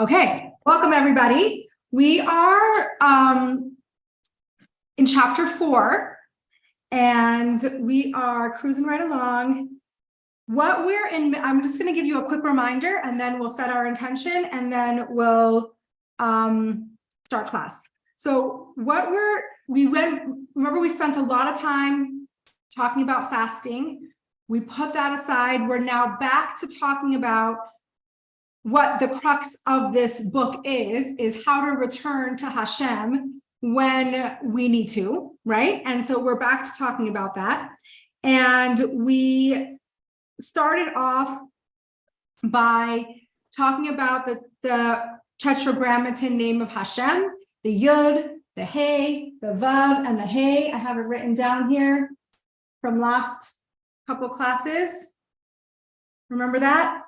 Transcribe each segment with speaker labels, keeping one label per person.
Speaker 1: Okay, welcome everybody. We are in chapter 4, and we are cruising right along. What we're in, I'm just going to give you a quick reminder, and then we'll set our intention, and then we'll start class. So remember we spent a lot of time talking about fasting. We put that aside. We're now back to talking about what the crux of this book is how to return to Hashem when we need to, right? And so we're back to talking about that. And we started off by talking about the tetragrammaton name of Hashem, the Yud, the Hey, the Vav, and the Hey. I have it written down here from last couple classes. Remember that?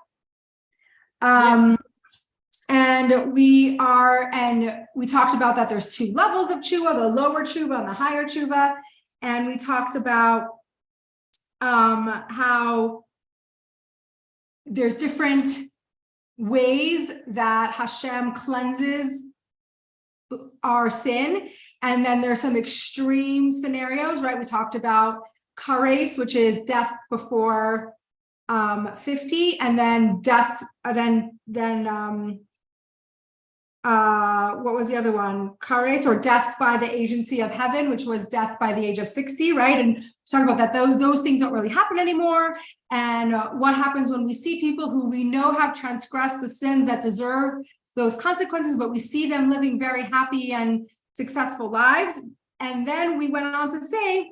Speaker 1: And we talked about that there's 2 levels of tshuva, the lower tshuva and the higher tshuva. And we talked about how there's different ways that Hashem cleanses our sin. And then there's some extreme scenarios, right? We talked about kares, which is death before 50, and then death, what was the other one? Kares, or death by the agency of heaven, which was death by the age of 60, right? And talking about that those things don't really happen anymore. And what happens when we see people who we know have transgressed the sins that deserve those consequences, but we see them living very happy and successful lives. And then we went on to say,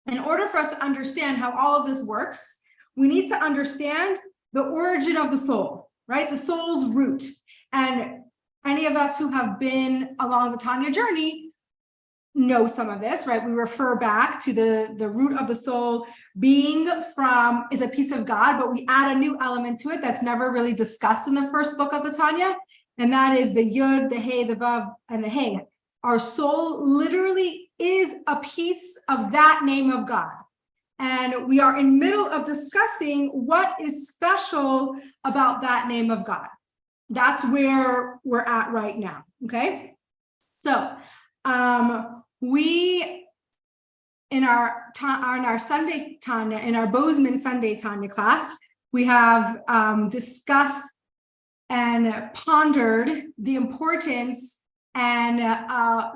Speaker 1: in order for us to understand how all of this works, we need to understand the origin of the soul, right? The soul's root. And any of us who have been along the Tanya journey know some of this, right? We refer back to the root of the soul being is a piece of God, but we add a new element to it that's never really discussed in the first book of the Tanya. And that is the Yud, the Hey, the Vav, and the Hey. Our soul literally is a piece of that name of God. And we are in middle of discussing what is special about that name of God. That's where we're at right now, okay? So we, in our Sunday Tanya, in our Bozeman Sunday Tanya class, we have discussed and pondered the importance and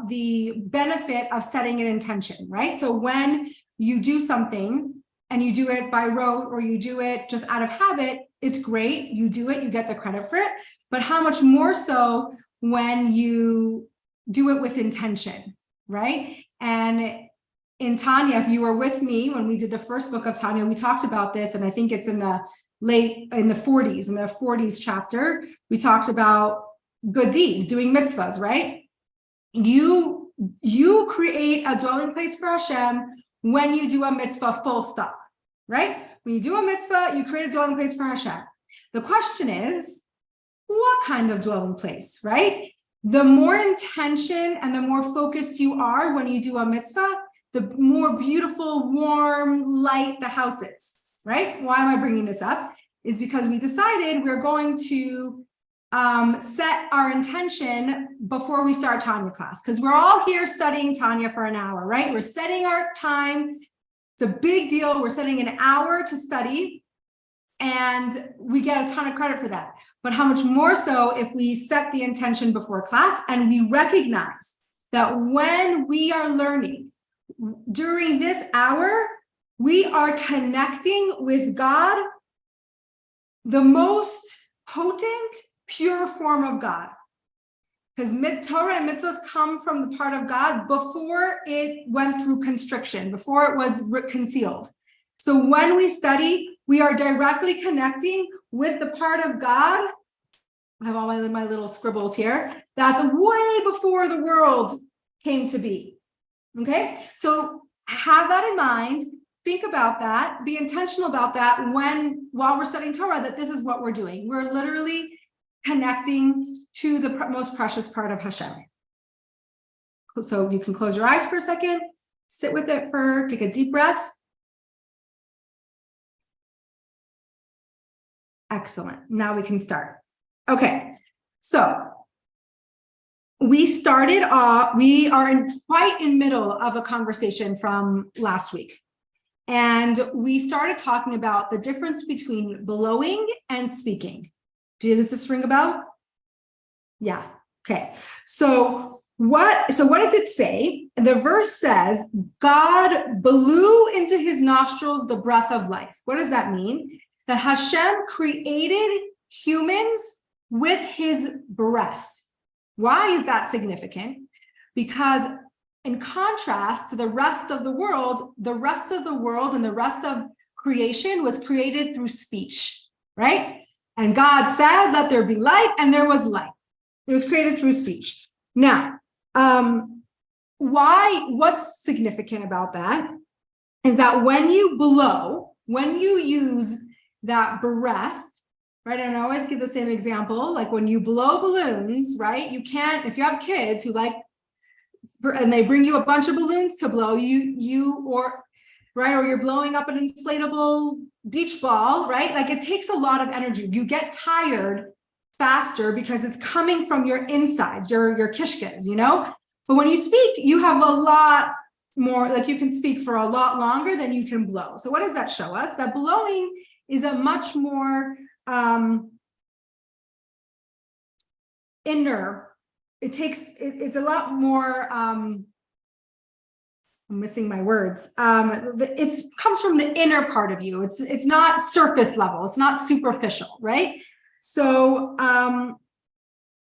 Speaker 1: the benefit of setting an intention, right? So when you do something and you do it by rote or you do it just out of habit, it's great. You do it, you get the credit for it. But how much more so when you do it with intention, right? And in Tanya, if you were with me when we did the first book of Tanya, we talked about this, and I think it's in the 40s chapter, we talked about good deeds, doing mitzvahs, right? You create a dwelling place for Hashem when you do a mitzvah, full stop, right? When you do a mitzvah, you create a dwelling place for Hashem. The question is, what kind of dwelling place, right? The more intention and the more focused you are when you do a mitzvah, the more beautiful, warm, light the house is, right? Why am I bringing this up? Is because we decided we're going to set our intention before we start Tanya class, because we're all here studying Tanya for an hour, right? We're setting our time. It's a big deal. We're setting an hour to study, and we get a ton of credit for that. But how much more so if we set the intention before class and we recognize that when we are learning during this hour, we are connecting with God, the most potent, pure form of God. Because Torah and mitzvahs come from the part of God before it went through constriction, before it was concealed. So when we study, we are directly connecting with the part of God. I have all my little scribbles here. That's way before the world came to be. Okay? So have that in mind. Think about that. Be intentional about that while we're studying Torah, that this is what we're doing. We're literally connecting to the most precious part of Hashem. So you can close your eyes for a second, sit with it take a deep breath. Excellent. Now we can start. Okay. So we are quite in middle of a conversation from last week. And we started talking about the difference between blowing and speaking. Does this ring a bell? Yeah. Okay. So what does it say? The verse says, God blew into his nostrils the breath of life. What does that mean? That Hashem created humans with his breath. Why is that significant? Because in contrast to the rest of the world and the rest of creation was created through speech, right? And God said, let there be light, and there was light. It was created through speech. Now, what's significant about that is that when you use that breath, right? And I always give the same example, like when you blow balloons, right? You can't, if you have kids who and they bring you a bunch of balloons to blow, or you're blowing up an inflatable beach ball, right? Like it takes a lot of energy. You get tired faster because it's coming from your insides, your kishkas, But when you speak, you have a lot more, like you can speak for a lot longer than you can blow. So what does that show us? That blowing is a much more inner. It's a lot more, I'm missing my words. It comes from the inner part of you. It's not surface level. It's not superficial, right? So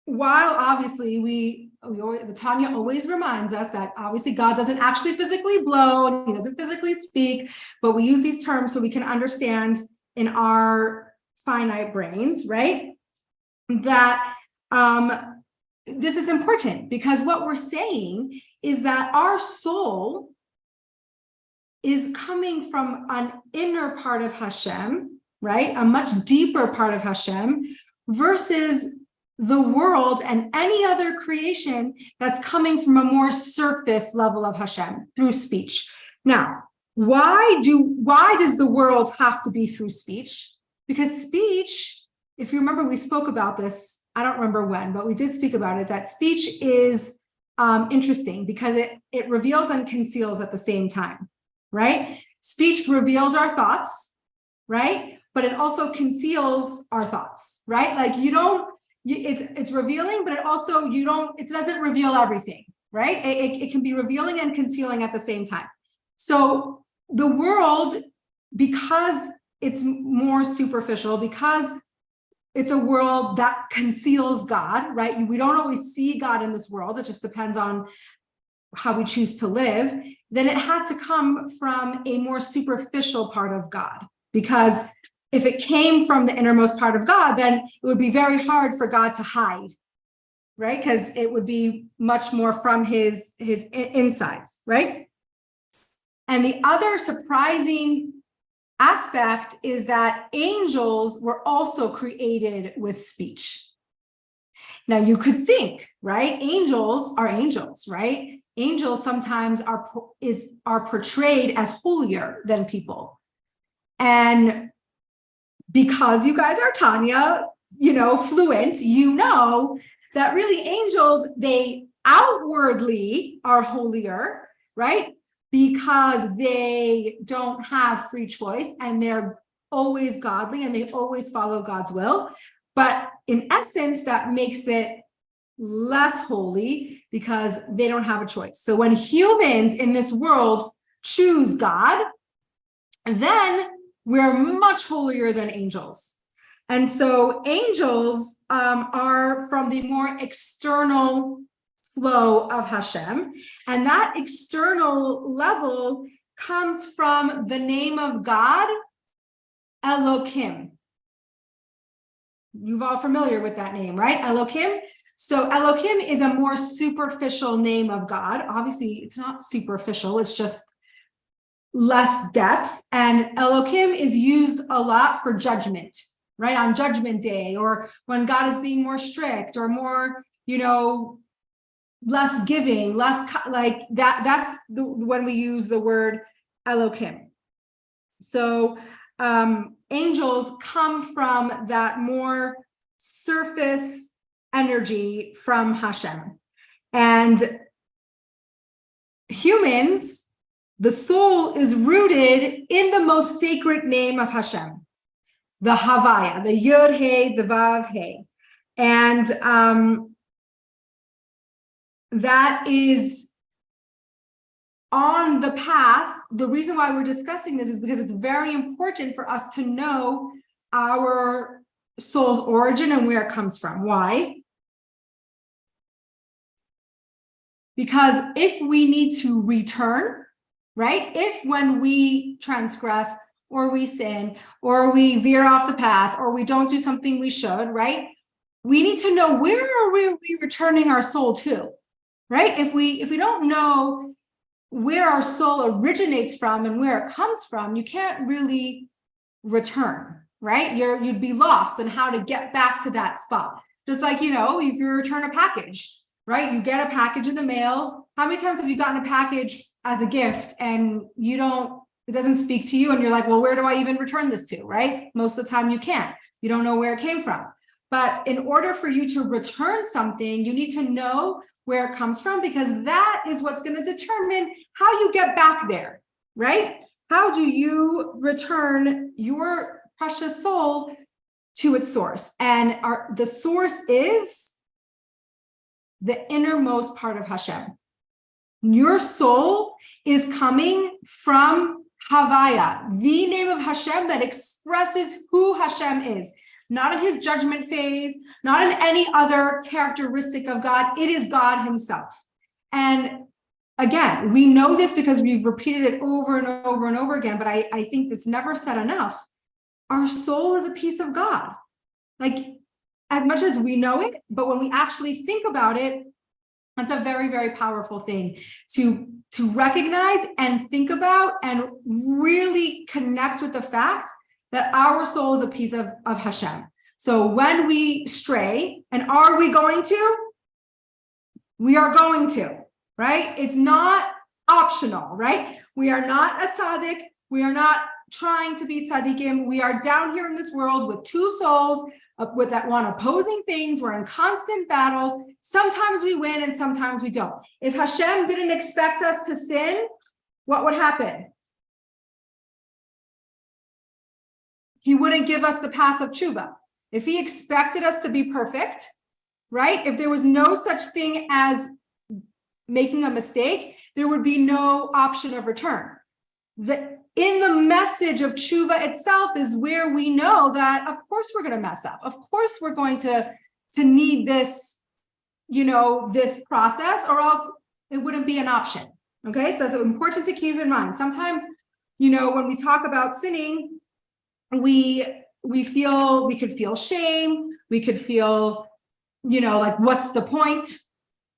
Speaker 1: while obviously the Tanya always reminds us that obviously God doesn't actually physically blow and he doesn't physically speak, but we use these terms so we can understand in our finite brains, right? That this is important because what we're saying is that our soul is coming from an inner part of Hashem, right? A much deeper part of Hashem versus the world and any other creation that's coming from a more surface level of Hashem through speech. Now, why does the world have to be through speech? Because speech, if you remember, we spoke about this, I don't remember when, but we did speak about it, that speech is interesting because it reveals and conceals at the same time, right? Speech reveals our thoughts, right? But it also conceals our thoughts, right? Like it's revealing, but it doesn't reveal everything, right? It can be revealing and concealing at the same time. So the world, because it's more superficial, because it's a world that conceals God, right? We don't always see God in this world. It just depends on how we choose to live. Then it had to come from a more superficial part of God, because if it came from the innermost part of God, then it would be very hard for God to hide, right? Because it would be much more from his insides, right? And the other surprising aspect is that angels were also created with speech. Now you could think, right? Angels are angels, right? Angels sometimes are portrayed as holier than people. And because you guys are Tanya, fluent, that really angels, they outwardly are holier, right? Because they don't have free choice and they're always godly and they always follow God's will. But in essence, that makes it less holy because they don't have a choice. So when humans in this world choose God, then we're much holier than angels. And so angels are from the more external flow of Hashem. And that external level comes from the name of God, Elokim. You're all familiar with that name, right? Elokim. So Elokim is a more superficial name of God. Obviously, it's not superficial. It's just less depth. And Elokim is used a lot for judgment, right? On Judgment Day, or when God is being more strict or more, less giving, less like that. That's when we use the word Elokim. So angels come from that more surface energy from Hashem. And humans, the soul is rooted in the most sacred name of Hashem, the Havayah, the Yud Hey, the Vav Hey. And that is on the path. The reason why we're discussing this is because it's very important for us to know our soul's origin and where it comes from. Why? Because if we need to return, right? If when we transgress or we sin or we veer off the path or we don't do something we should, right? We need to know where are we returning our soul to, right? If we don't know where our soul originates from and where it comes from, you can't really return, right? You'd be lost in how to get back to that spot. Just like, if you return a package, right? You get a package in the mail. How many times have you gotten a package as a gift and it doesn't speak to you and you're like, well, where do I even return this to, right? Most of the time you can't. You don't know where it came from. But in order for you to return something, you need to know where it comes from, because that is what's going to determine how you get back there, right? How do you return your precious soul to its source? And the source is the innermost part of Hashem. Your soul is coming from Havayah, the name of Hashem that expresses who Hashem is. Not in his judgment phase, not in any other characteristic of God. It is God himself. And again, we know this because we've repeated it over and over and over again, but I think it's never said enough. Our soul is a piece of God. Like, as much as we know it, but when we actually think about it, that's a very, very powerful thing to recognize and think about and really connect with the fact that our soul is a piece of Hashem. So when we stray, and are we going to? We are going to, right? It's not optional, right? We are not a tzaddik. We are not trying to be tzaddikim. We are down here in this world with two souls that want opposing things. We're in constant battle. Sometimes we win and sometimes we don't. If Hashem didn't expect us to sin, what would happen? He wouldn't give us the path of tshuva. If he expected us to be perfect, right? If there was no such thing as making a mistake, there would be no option of return. In the message of tshuva itself is where we know that, of course, we're going to mess up. Of course, we're going to need this, this process, or else it wouldn't be an option. Okay, so that's important to keep in mind. Sometimes, when we talk about sinning, we could feel shame. We could feel, like, what's the point,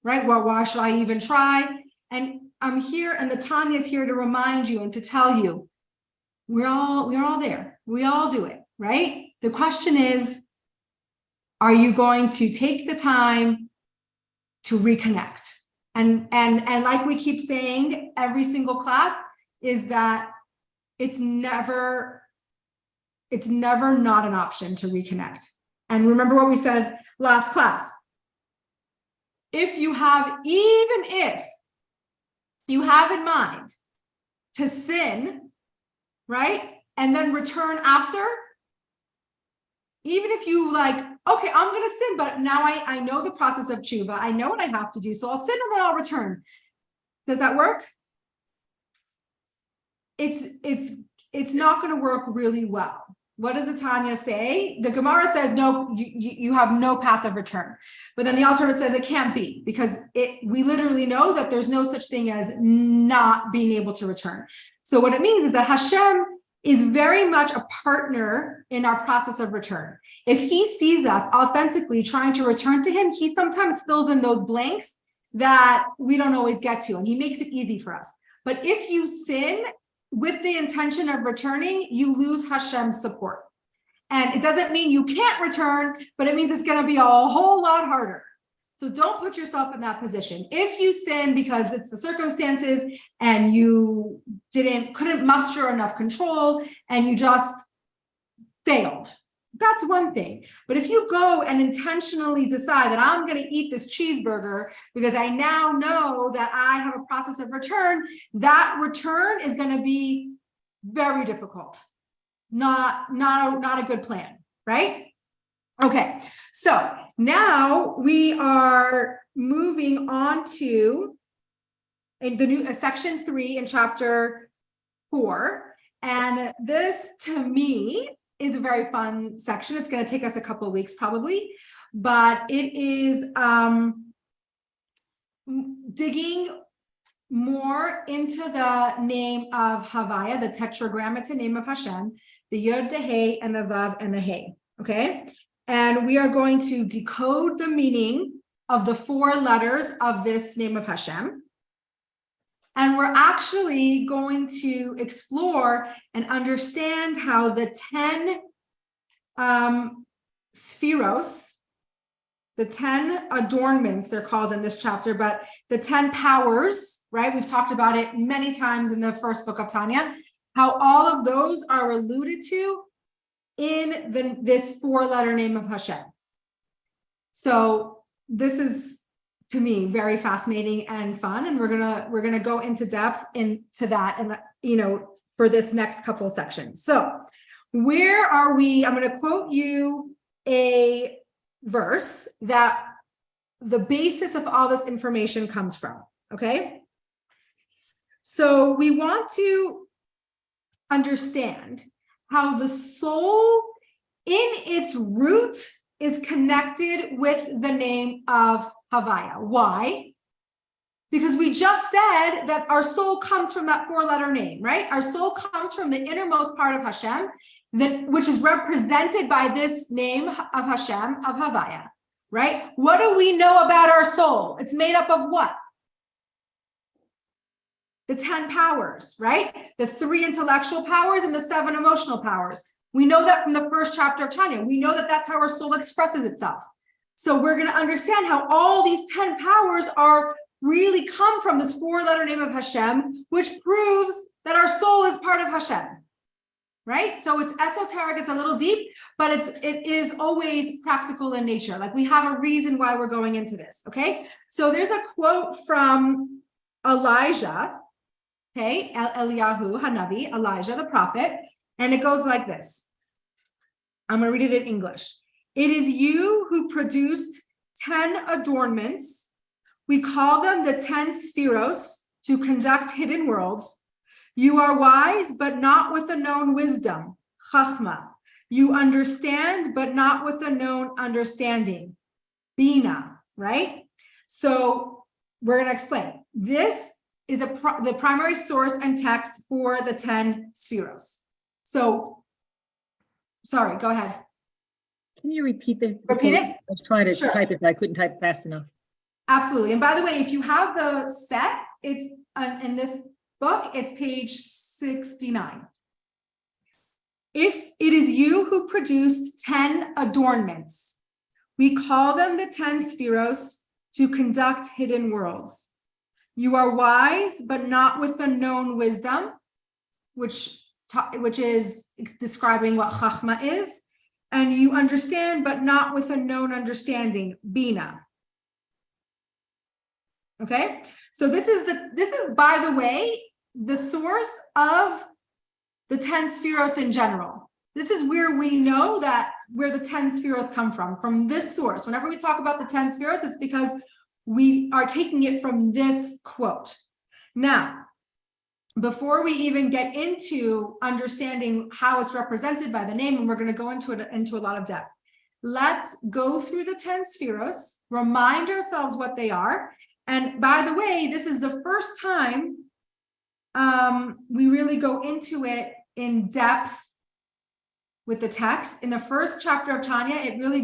Speaker 1: right? Well, why should I even try? And I'm here, and the Tanya is here to remind you and to tell you, we're all there. We all do it, right? The question is, are you going to take the time to reconnect? And like we keep saying every single class, is that it's never not an option to reconnect. And remember what we said last class. Even if you have in mind to sin, right? And then return after, even if you like, okay, I'm going to sin, but now I know the process of tshuva. I know what I have to do. So I'll sin and then I'll return. Does that work? It's not going to work really well. What does the Tanya say? The Gemara says, no, you have no path of return. But then the Alter Rebbe says it can't be, because we literally know that there's no such thing as not being able to return. So what it means is that Hashem is very much a partner in our process of return. If he sees us authentically trying to return to him, he sometimes fills in those blanks that we don't always get to, and he makes it easy for us. But if you sin with the intention of returning, you lose Hashem's support. And it doesn't mean you can't return, but it means it's going to be a whole lot harder. So don't put yourself in that position. If you sin because it's the circumstances and you couldn't muster enough control and you just failed, that's one thing. But if you go and intentionally decide that I'm going to eat this cheeseburger because I now know that I have a process of return, that return is going to be very difficult. Not a good plan, right? Okay, so now we are moving on to the new section 3 in chapter 4, and this to me is a very fun section. It's going to take us a couple of weeks probably, but it is digging more into the name of Havayah, the tetragrammaton name of Hashem, the Yod, the Hey, and the Vav, and the Hey, okay? And we are going to decode the meaning of the 4 letters of this name of Hashem. And we're actually going to explore and understand how the 10 spheros, the 10 adornments, they're called in this chapter, but the 10 powers, right? We've talked about it many times in the first book of Tanya, how all of those are alluded to in this 4-letter name of Hashem. So this is, to me, very fascinating and fun, and we're gonna go into depth into that, and for this next couple of sections. So where are we? I'm going to quote you a verse that the basis of all this information comes from. Okay, so we want to understand how the soul in its root is connected with the name of Havayah. Why? Because we just said that our soul comes from that 4-letter name, right? Our soul comes from the innermost part of Hashem, which is represented by this name of Hashem, of Havayah, right? What do we know about our soul? It's made up of what? The 10 powers, right? The 3 intellectual powers and the 7 emotional powers. We know that from the first chapter of Tanya. We know that that's how our soul expresses itself. So we're going to understand how all these 10 powers are really come from this 4-letter name of Hashem, which proves that our soul is part of Hashem, right? So it's esoteric, it's a little deep, but it is always practical in nature. Like, we have a reason why we're going into this, okay? So there's a quote from Elijah, okay, Eliyahu Hanavi, Elijah the prophet, and it goes like this. I'm going to read it in English. It is you who produced 10 adornments. We call them the 10 spheros to conduct hidden worlds. You are wise, but not with a known wisdom, chachma. You understand, but not with a known understanding, bina, right? So we're going to explain. This is the primary source and text for the 10 spheros. So, sorry, go ahead.
Speaker 2: Can you repeat the
Speaker 1: Repeat
Speaker 2: quote?
Speaker 1: it?
Speaker 2: I was trying to
Speaker 1: Sure.
Speaker 2: type it, but I couldn't type fast enough.
Speaker 1: Absolutely. And by the way, if you have the set, it's in this book, it's page 69. If it is you who produced 10 adornments, we call them the 10 spheros to conduct hidden worlds. You are wise, but not with a known wisdom, which is describing what chachma is, and you understand, but not with a known understanding, bina. Okay, so this is, by the way, the source of the 10 spheros in general. This is where we know where the 10 spheros come from this source. Whenever we talk about the 10 spheros, it's because we are taking it from this quote. Now, before we even get into understanding how it's represented by the name, and we're going to go into a lot of depth, let's go through the 10 spheros, remind ourselves what they are. And by the way, this is the first time we really go into it in depth with the text. In the first chapter of Tanya, it really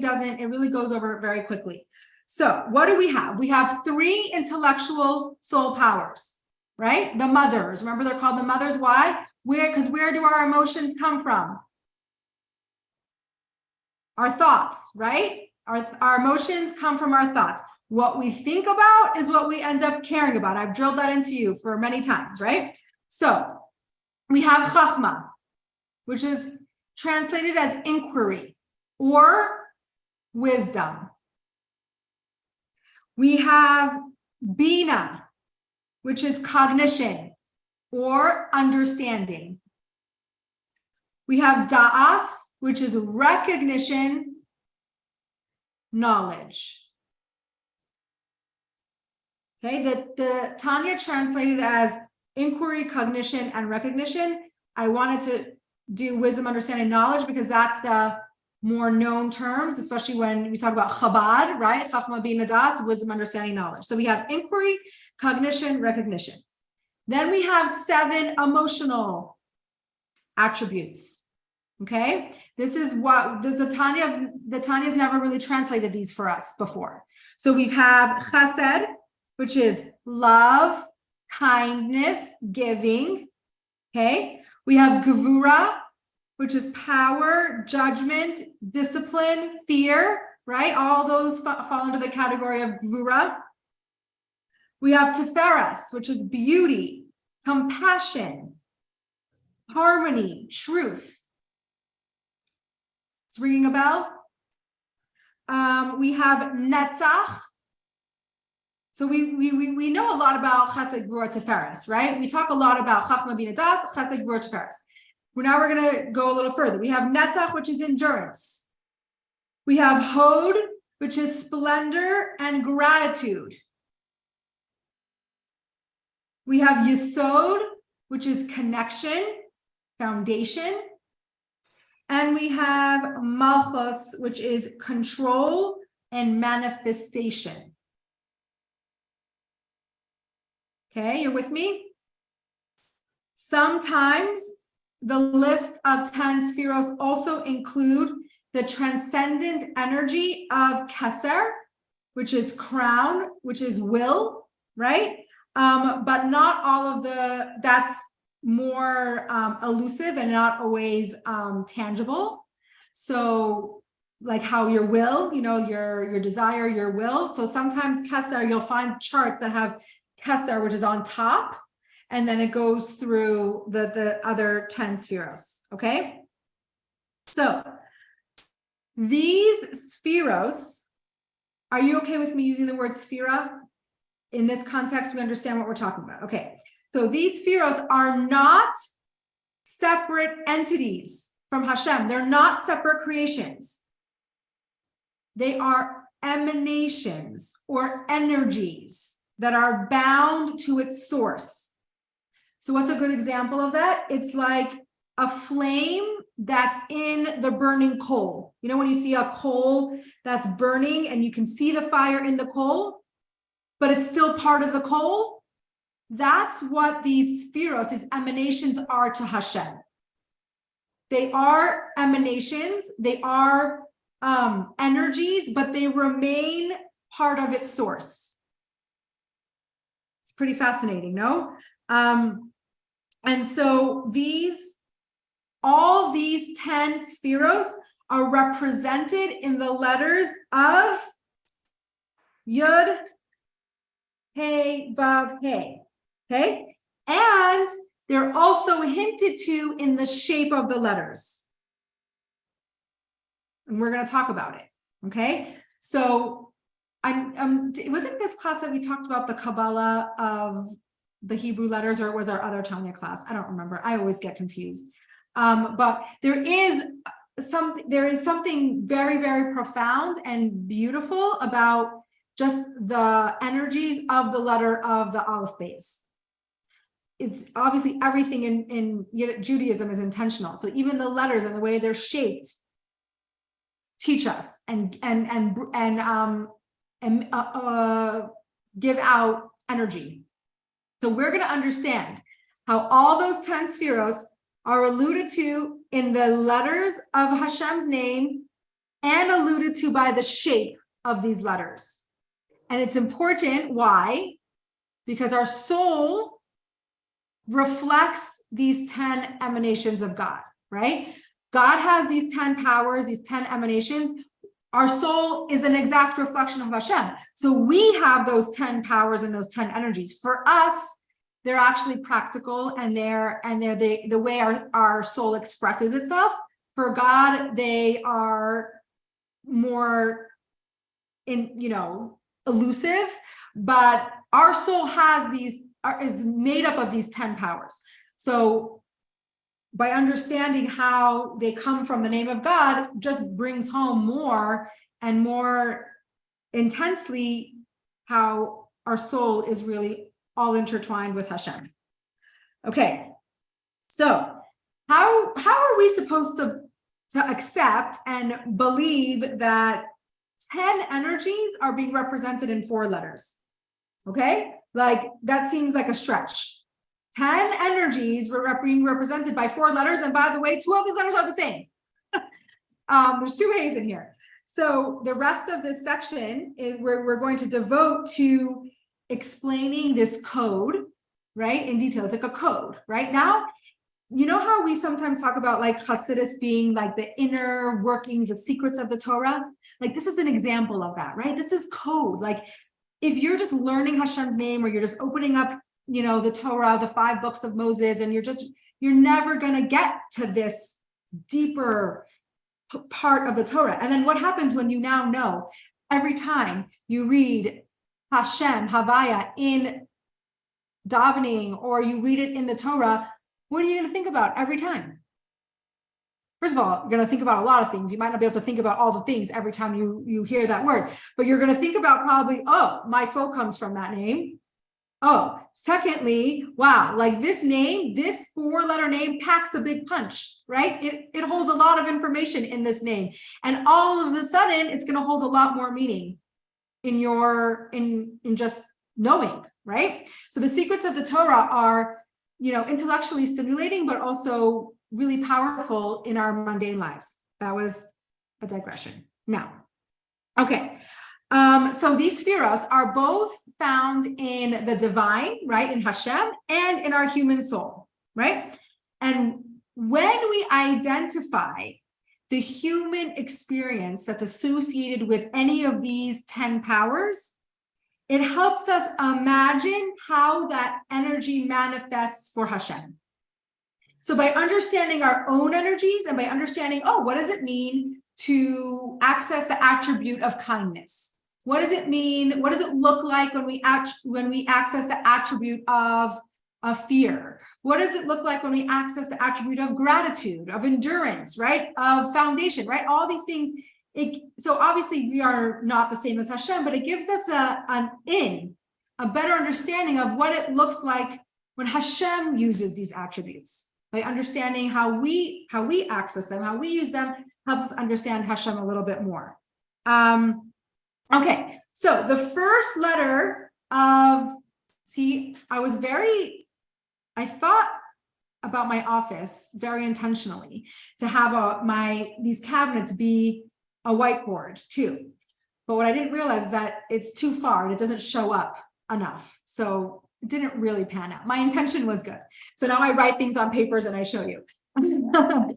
Speaker 1: goes over it very quickly. So what do we have? We have 3 intellectual soul powers, right? The mothers. Remember, they're called the mothers. Why? Because where do our emotions come from? Our thoughts, right? Our emotions come from our thoughts. What we think about is what we end up caring about. I've drilled that into you for many times, right? So we have chachma, which is translated as inquiry. or wisdom. We have bina, which is cognition or understanding. We have da'as, which is recognition, knowledge. Okay, the Tanya translated as inquiry, cognition, and recognition. I wanted to do wisdom, understanding, knowledge, because that's the more known terms, especially when we talk about Chabad, right? Chachma bina das, wisdom, understanding, knowledge. So we have inquiry, cognition, recognition. Then we have 7 emotional attributes. Okay, this is what the Tanya's never really translated these for us before. So we have chesed, which is love, kindness, giving. Okay, we have gevura, which is power, judgment, discipline, fear, right? All those fall into the category of gevura. We have tiferes, which is beauty, compassion, harmony, truth. It's ringing a bell. We have netzach. So we know a lot about chesed, gevura, tiferes, right? We talk a lot about chachma bina das, chesed, gevura, tiferes. Now we're going to go a little further. We have netzach, which is endurance. We have hod, which is splendor and gratitude. We have yesod, which is connection, foundation. And we have malchus, which is control and manifestation. Okay, you're with me? Sometimes the list of 10 spheros also include the transcendent energy of keser, which is crown, which is will, right? But not all of that's more elusive and not always tangible. So like how your will, your desire, your will. So sometimes keser, you'll find charts that have keser, which is on top, and then it goes through the other 10 spheros, okay? So these spheros, are you okay with me using the word sphera? In this context, we understand what we're talking about. Okay, so these spheros are not separate entities from Hashem. They're not separate creations. They are emanations or energies that are bound to its source. So what's a good example of that? It's like a flame that's in the burning coal. You know, when you see a coal that's burning and you can see the fire in the coal, but it's still part of the coal. That's what these spheros, these emanations, are to Hashem. They are emanations, they are energies, but they remain part of its source. It's pretty fascinating, no? And so all these 10 spheros are represented in the letters of Yud, Hey, Vav, Hey, okay? And they're also hinted to in the shape of the letters. And we're going to talk about it, okay? So it wasn't this class that we talked about the Kabbalah of the Hebrew letters, or it was our other Tanya class? I don't remember. I always get confused. But there is something very, very profound and beautiful about just the energies of the letter of the Aleph base. It's obviously everything in Judaism is intentional. So even the letters and the way they're shaped teach us and give out energy. So we're going to understand how all those 10 spheros are alluded to in the letters of Hashem's name and alluded to by the shape of these letters. And it's important. Why? Because our soul reflects these 10 emanations of God, right? God has these 10 powers, these 10 emanations. Our soul is an exact reflection of Hashem. So we have those 10 powers and those 10 energies. For us, they're actually practical, and they're the way our soul expresses itself. For God, they are more elusive, but our soul is made up of these 10 powers. So by understanding how they come from the name of God just brings home more and more intensely how our soul is really all intertwined with Hashem. Okay, so how are we supposed to accept and believe that 10 energies are being represented in 4 letters? Okay, like that seems like a stretch. 10 energies were being represented by 4 letters, and by the way, 2 of these letters are the same. There's 2 A's in here. So the rest of this section is where we're going to devote to explaining this code, right, in detail. It's like a code, right? Now, you know how we sometimes talk about like Hasidus being like the inner workings, the secrets of the Torah? Like this is an example of that, right? This is code. Like if you're just learning Hashem's name, or you're just opening up, the Torah, the 5 books of Moses, and you're never going to get to this deeper part of the Torah. And then what happens when you now know every time you read Hashem, Havayah in davening, or you read it in the Torah, what are you going to think about every time? First of all, you're going to think about a lot of things. You might not be able to think about all the things every time you hear that word, but you're going to think about probably, oh, my soul comes from that name. Oh, secondly, wow, like this name, this 4-letter name packs a big punch, right? It holds a lot of information in this name. And all of a sudden, it's going to hold a lot more meaning in just knowing, right? So the secrets of the Torah are, intellectually stimulating, but also really powerful in our mundane lives. That was a digression. Now, okay. So these spheros are both found in the divine, right, in Hashem, and in our human soul, right? And when we identify the human experience that's associated with any of these 10 powers, it helps us imagine how that energy manifests for Hashem. So by understanding our own energies and by understanding, what does it mean to access the attribute of kindness? What does it mean? What does it look like when we access the attribute of fear? What does it look like when we access the attribute of gratitude, of endurance, right? Of foundation, right? All these things. So obviously we are not the same as Hashem, but it gives us a better understanding of what it looks like when Hashem uses these attributes. By understanding how we access them, how we use them, helps us understand Hashem a little bit more. Okay, so the first letter of, I thought about my office very intentionally to have these cabinets be a whiteboard too. But what I didn't realize is that it's too far and it doesn't show up enough. So it didn't really pan out. My intention was good. So now I write things on papers and I show you. But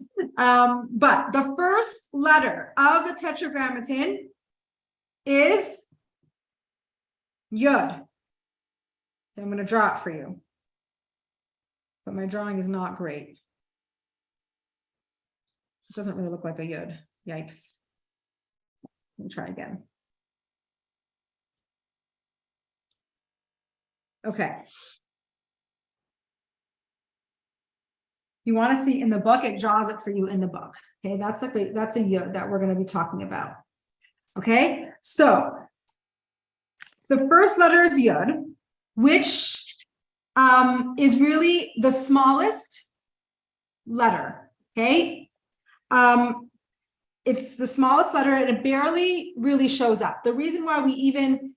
Speaker 1: the first letter of the Tetragrammaton is Yud. I'm going to draw it for you. But my drawing is not great. It doesn't really look like a Yud. Yikes. Let me try again. Okay. You want to see in the book, it draws it for you in the book. Okay, that's a Yud that we're going to be talking about. Okay, so the first letter is Yud, which is really the smallest letter. Okay, it's the smallest letter and it barely really shows up. The reason why we even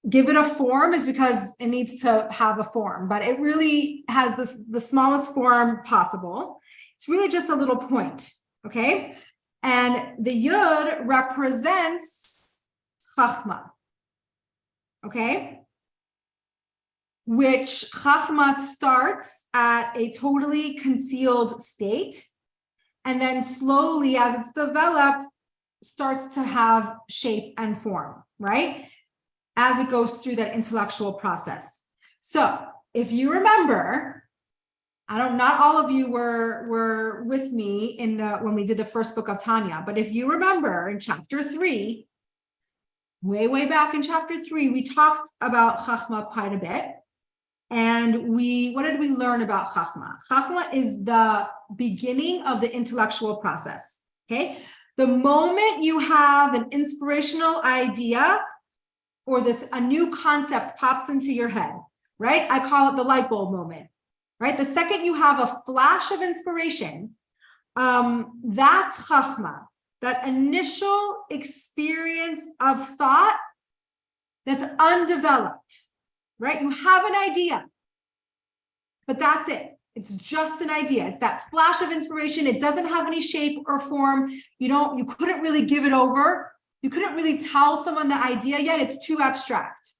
Speaker 1: give it a form is because it needs to have a form, but it really has the smallest form possible. It's really just a little point, okay? And the Yud represents Chachma, okay? Which Chachma starts at a totally concealed state, and then slowly, as it's developed, starts to have shape and form, right? As it goes through that intellectual process. So if you remember, not all of you were with me when we did the first book of Tanya, but if you remember in chapter 3, way back in chapter 3, we talked about Chachma quite a bit. And what did we learn about Chachma? Chachma is the beginning of the intellectual process, okay? The moment you have an inspirational idea or a new concept pops into your head, right? I call it the light bulb moment. Right? The second you have a flash of inspiration, that's Chachma, that initial experience of thought that's undeveloped, right? You have an idea, but that's it. It's just an idea. It's that flash of inspiration. It doesn't have any shape or form. You couldn't really give it over. You couldn't really tell someone the idea yet. It's too abstract.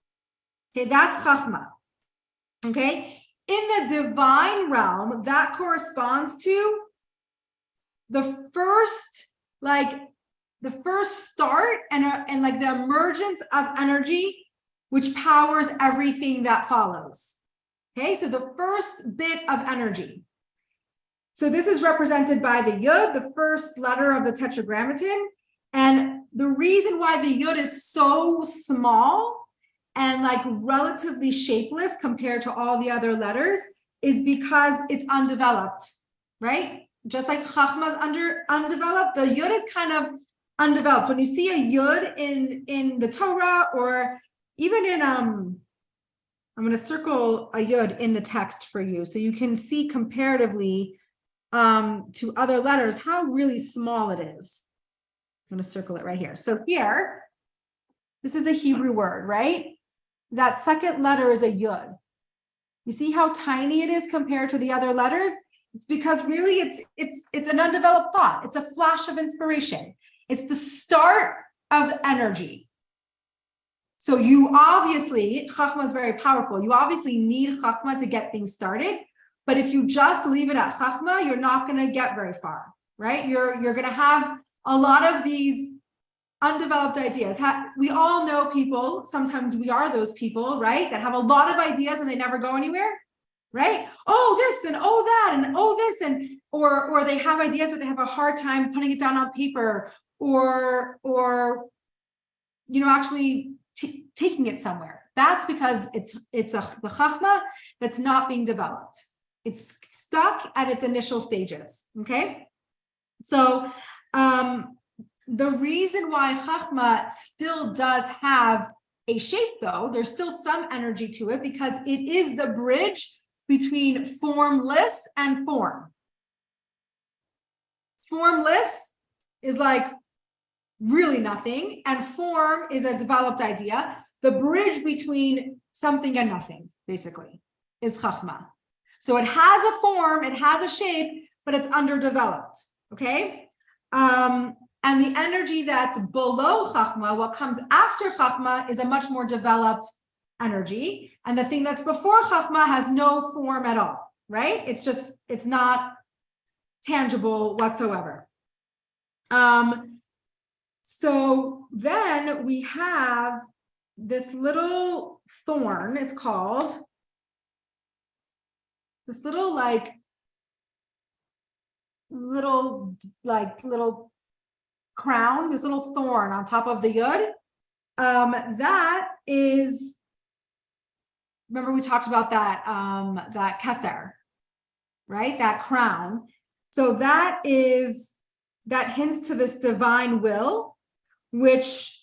Speaker 1: Okay, that's Chachma. Okay? In the divine realm, that corresponds to the first start and like the emergence of energy, which powers everything that follows. Okay, so the first bit of energy. So this is represented by the Yud, the first letter of the Tetragrammaton. And the reason why the Yud is so small and like relatively shapeless compared to all the other letters is because it's undeveloped, right? Just like Chachma is undeveloped, the Yud is kind of undeveloped. When you see a Yud in the Torah, or even in I'm going to circle a Yud in the text for you so you can see comparatively to other letters how really small it is. I'm going to circle it right here. So here, this is a Hebrew word, right? That second letter is a Yud. You see how tiny it is compared to the other letters? It's because really it's an undeveloped thought. It's a flash of inspiration. It's the start of energy. So you obviously, Chachma is very powerful. You obviously need Chachma to get things started. But if you just leave it at Chachma, you're not going to get very far, right? You're going to have a lot of these undeveloped ideas. We all know people, sometimes we are those people, right? That have a lot of ideas and they never go anywhere, right? Oh, this and oh, that and oh, this and or they have ideas but they have a hard time putting it down on paper or actually taking it somewhere. That's because it's the Chachma that's not being developed. It's stuck at its initial stages, okay? So, the reason why Chachma still does have a shape, though, there's still some energy to it because it is the bridge between formless and form. Formless is like really nothing, and form is a developed idea. The bridge between something and nothing, basically, is Chachma. So it has a form, it has a shape, but it's underdeveloped, okay? And the energy that's below Chachma, what comes after Chachma, is a much more developed energy. And the thing that's before Chachma has no form at all, right? It's not tangible whatsoever. So then we have this little thorn, it's called, this little crown, this little thorn on top of the Yud. That is, remember we talked about that keser, right? That crown. So that hints to this divine will, which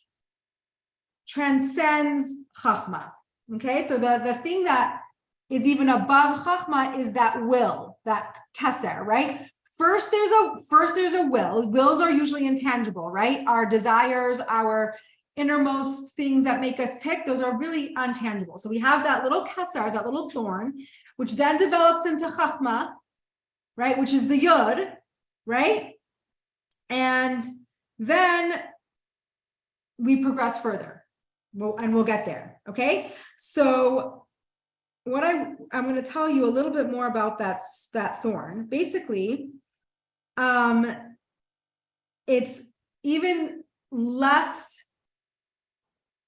Speaker 1: transcends Chachma. Okay, so the thing that is even above Chachma is that will, that keser, right? First, there's a will. Wills are usually intangible, right? Our desires, our innermost things that make us tick, those are really intangible. So we have that little keser, that little thorn, which then develops into Chachma, right? Which is the Yud, right? And then we progress further, and we'll get there, okay? So what I'm going to tell you a little bit more about that thorn. Basically, it's even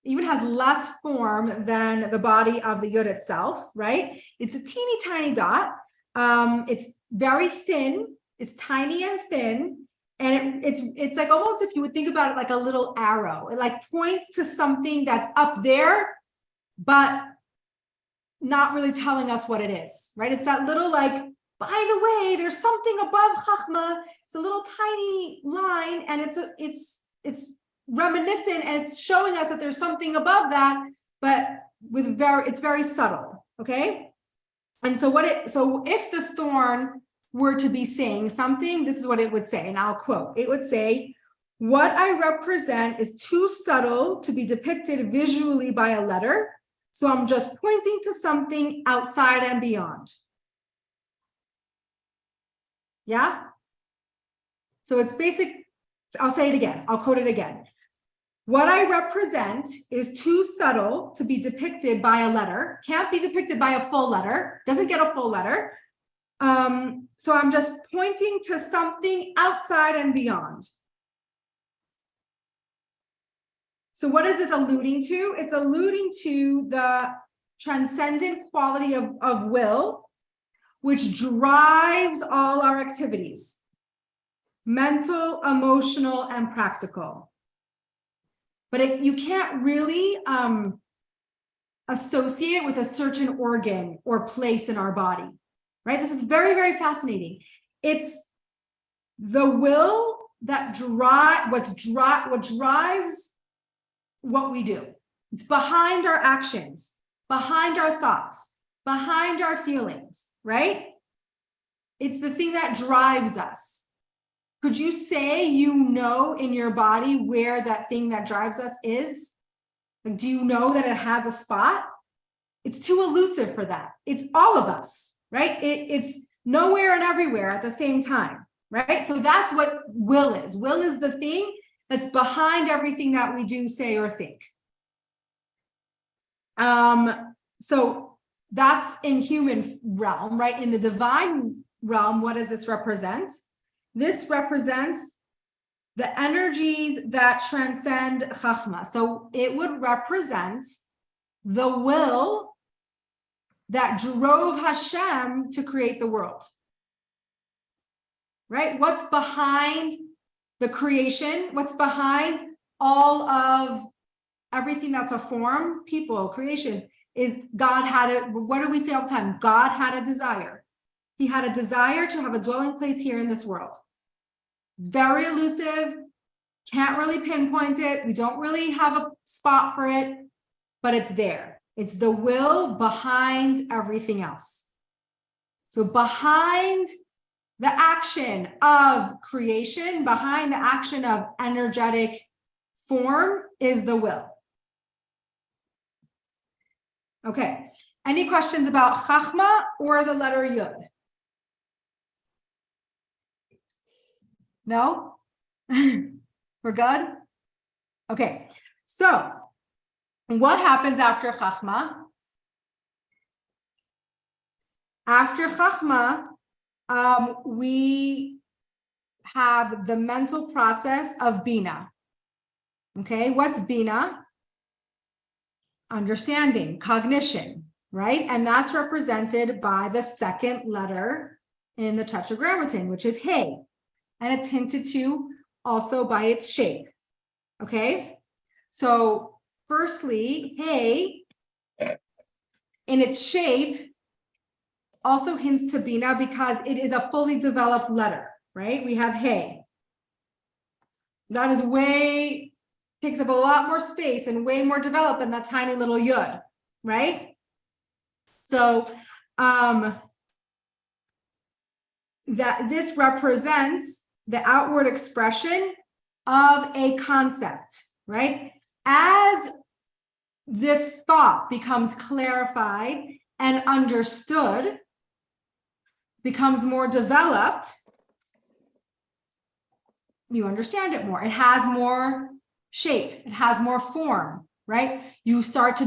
Speaker 1: has less form than the body of the Yud itself, right? It's a teeny tiny dot, It's very thin. It's tiny and thin. And it's like almost, if you would think about it like a little arrow, it like points to something that's up there, but not really telling us what it is, right? It's that little like, by the way, there's something above Chachma. It's a little tiny line, and it's reminiscent, and it's showing us that there's something above that, but it's very subtle, okay? And so if the thorn were to be saying something, this is what it would say, and I'll quote. It would say, "What I represent is too subtle to be depicted visually by a letter, so I'm just pointing to something outside and beyond." Yeah? So it's basic. I'll say it again. I'll quote it again. "What I represent is too subtle to be depicted by a letter, can't be depicted by a full letter, doesn't get a full letter. So I'm just pointing to something outside and beyond." So what is this alluding to? It's alluding to the transcendent quality of will, which drives all our activities, mental, emotional, and practical. But you can't really associate it with a certain organ or place in our body, right? This is very, very fascinating. It's the will that what drives what we do. It's behind our actions, behind our thoughts, behind our feelings, right? It's the thing that drives us. Could you say you know in your body where that thing that drives us is? Like, do you know that it has a spot? It's too elusive for that. It's all of us, right? It's nowhere and everywhere at the same time, right? So that's what will is. Will is the thing that's behind everything that we do, say, or think. So that's in human realm, right? In the divine realm, what does this represent? This represents the energies that transcend Chachma. So it would represent the will that drove Hashem to create the world, right? What's behind the creation? What's behind all of everything that's a form, people, creations, is God had it. What do we say all the time? God had a desire. He had a desire to have a dwelling place here in this world. Very elusive, can't really pinpoint it. We don't really have a spot for it, but it's there. It's the will behind everything else. So behind the action of creation, behind the action of energetic form is the will. Okay, any questions about Chachma or the letter Yud? No? We're good? Okay, so what happens after Chachma? After Chachma, we have the mental process of Bina. Okay, what's Bina? Understanding, cognition, right? And that's represented by the second letter in the Tetragrammaton, which is Hey. And it's hinted to also by its shape. Okay, so firstly, Hey, in its shape, also hints to Bina because it is a fully developed letter, right? We have Hey. That is takes up a lot more space and way more developed than that tiny little Yud, right? So that this represents the outward expression of a concept, right? As this thought becomes clarified and understood, becomes more developed, you understand it more. It has more shape, it has more form, right? It starts to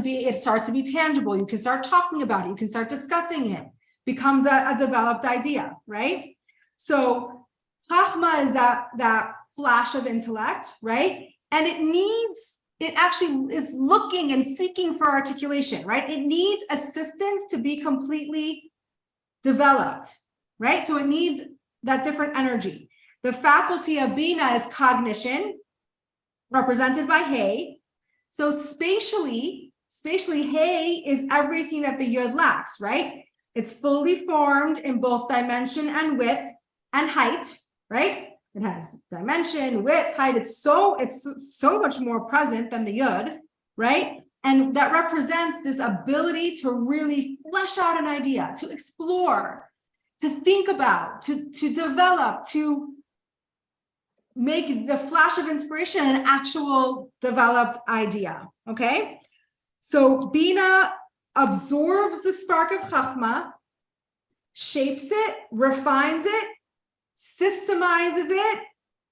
Speaker 1: be tangible. You can start talking about it, you can start discussing it, becomes a developed idea, right? So Chachma is that flash of intellect, right? And it actually is looking and seeking for articulation, right? It needs assistance to be completely developed, right? So it needs that different energy. The faculty of Bina is cognition, represented by Hey. So spatially, Hey is everything that the Yud lacks, right? It's fully formed in both dimension and width and height, right? It has dimension, width, height. It's so much more present than the Yud, right? And that represents this ability to really flesh out an idea, to explore, to think about, to develop, to make the flash of inspiration an actual developed idea, okay? So Bina absorbs the spark of Chachma, shapes it, refines it, systemizes it,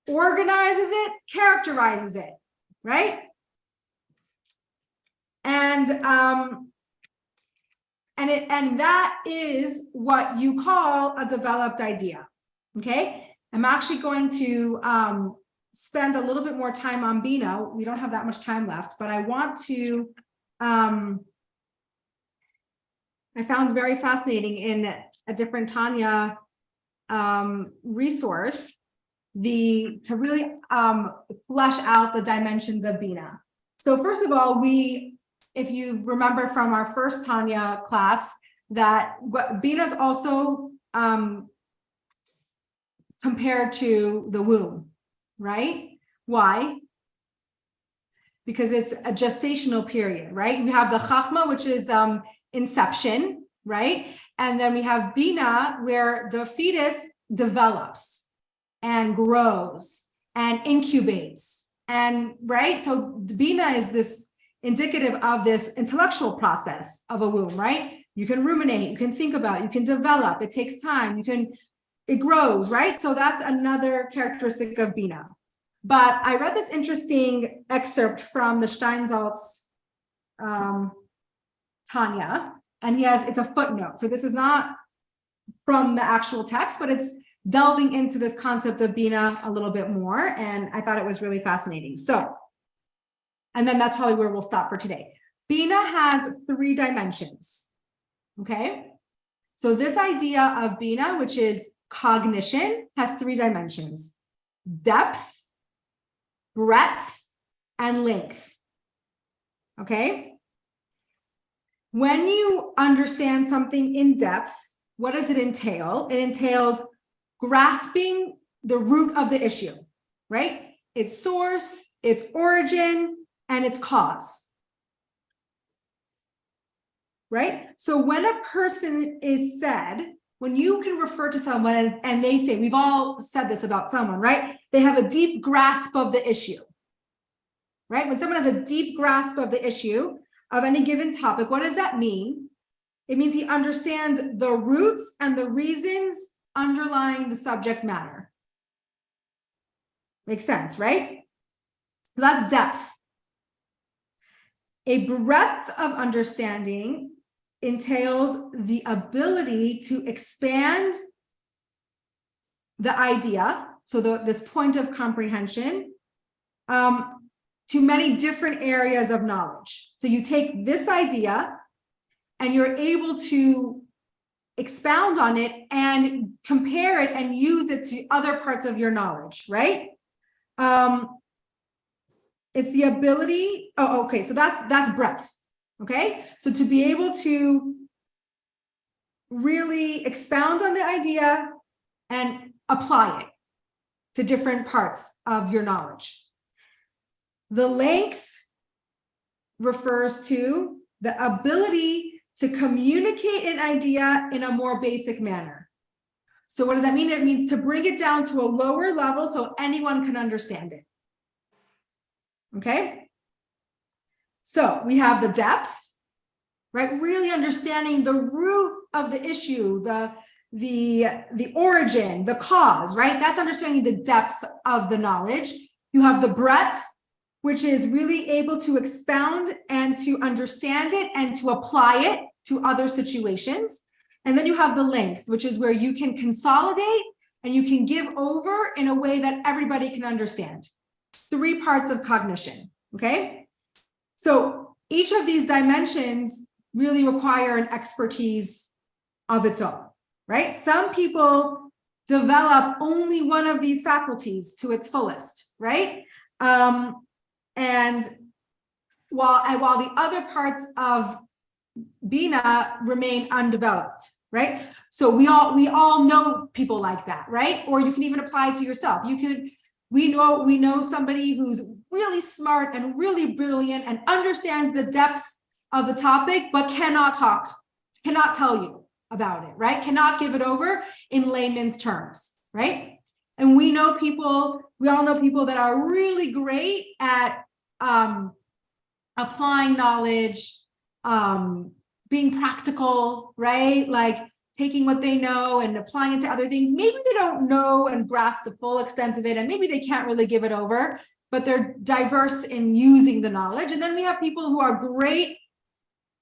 Speaker 1: organizes it, characterizes it, right? And that is what you call a developed idea, okay? I'm actually going to spend a little bit more time on Bina. We don't have that much time left, but I want to, I found very fascinating in a different Tanya resource, to really flesh out the dimensions of Bina. So first of all, if you remember from our first Tanya class, that Bina is also compared to the womb, right? Why? Because it's a gestational period, right? You have the Chachma, which is inception, right? And then we have Bina, where the fetus develops and grows and incubates, and right? So Bina is this indicative of this intellectual process of a womb, right? You can ruminate, you can think about, you can develop, it takes time, it grows, right? So that's another characteristic of Bina. But I read this interesting excerpt from the Steinsaltz Tanya, and it's a footnote. So this is not from the actual text, but it's delving into this concept of Bina a little bit more. And I thought it was really fascinating. So, and then that's probably where we'll stop for today. Bina has 3 dimensions, okay? So this idea of Bina, which is cognition, has 3 dimensions: depth, breadth, and length, okay? When you understand something in depth, what does it entail? It entails grasping the root of the issue, right? Its source, its origin, and its cause, right? So when a person is said, when you can refer to someone and they say, we've all said this about someone, right? They have a deep grasp of the issue, right? When someone has a deep grasp of the issue of any given topic, what does that mean? It means he understands the roots and the reasons underlying the subject matter. Makes sense, right? So that's depth. A breadth of understanding entails the ability to expand the idea, so this point of comprehension, to many different areas of knowledge. So you take this idea and you're able to expound on it and compare it and use it to other parts of your knowledge, right? It's the ability, okay, so that's breadth, okay? So to be able to really expound on the idea and apply it to different parts of your knowledge. The length refers to the ability to communicate an idea in a more basic manner. So what does that mean? It means to bring it down to a lower level so anyone can understand it. Okay? So we have the depth, right? Really understanding the root of the issue, the origin, the cause, right? That's understanding the depth of the knowledge. You have the breadth, which is really able to expound and to understand it and to apply it to other situations. And then you have the length, which is where you can consolidate and you can give over in a way that everybody can understand. 3 parts of cognition, okay? So each of these dimensions really require an expertise of its own, right? Some people develop only one of these faculties to its fullest, right? And while the other parts of Bina remain undeveloped, right? So we all know people like that, right? Or you can even apply it to yourself. We know somebody who's really smart and really brilliant and understands the depth of the topic, but cannot tell you about it, right? Cannot give it over in layman's terms, right? And we all know people that are really great at applying knowledge, being practical, right? Like taking what they know and applying it to other things. Maybe they don't know and grasp the full extent of it, and maybe they can't really give it over, but they're diverse in using the knowledge. And then we have people who are great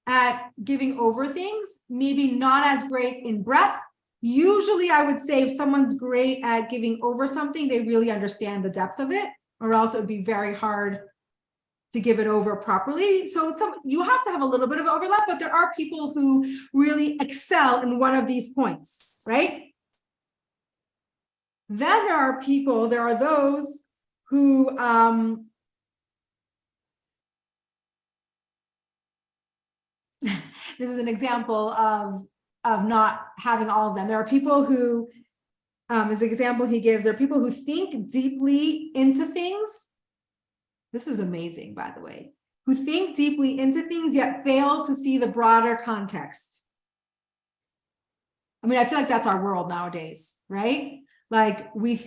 Speaker 1: at giving over things, maybe not as great in breadth. Usually I would say if someone's great at giving over something, they really understand the depth of it, or else it would be very hard to give it over properly. So you have to have a little bit of overlap, but there are people who really excel in one of these points, right? Then there are those who this is an example of not having all of them. There are people who, as the example he gives, there are people who think deeply into things. This is amazing, by the way, who think deeply into things yet fail to see the broader context. I mean, I feel like that's our world nowadays, right? Like we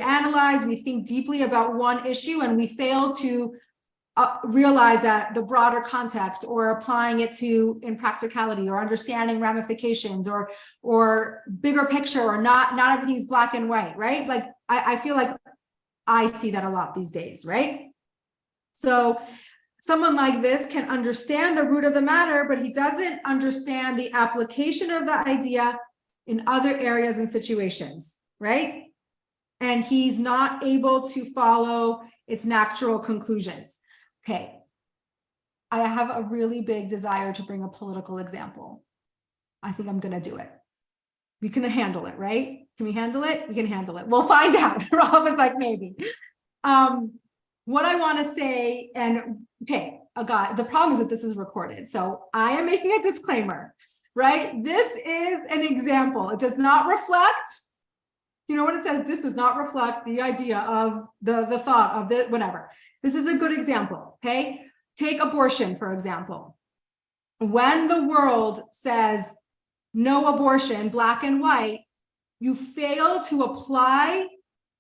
Speaker 1: analyze, we think deeply about one issue, and we fail to realize that the broader context, or applying it in practicality, or understanding ramifications, or bigger picture, or not everything's black and white, right? Like I feel like I see that a lot these days, right? So someone like this can understand the root of the matter, but he doesn't understand the application of the idea in other areas and situations, right? And he's not able to follow its natural conclusions. Okay, I have a really big desire to bring a political example. I think I'm going to do it. We can handle it, right? Can we handle it? We can handle it. We'll find out. Rob is like, maybe. What I want to say, and okay, the problem is that this is recorded. So I am making a disclaimer, right? This is an example. It does not reflect, when it says this does not reflect the idea of the thought of the whatever. This is a good example, okay? Take abortion, for example. When the world says no abortion, black and white, you fail to apply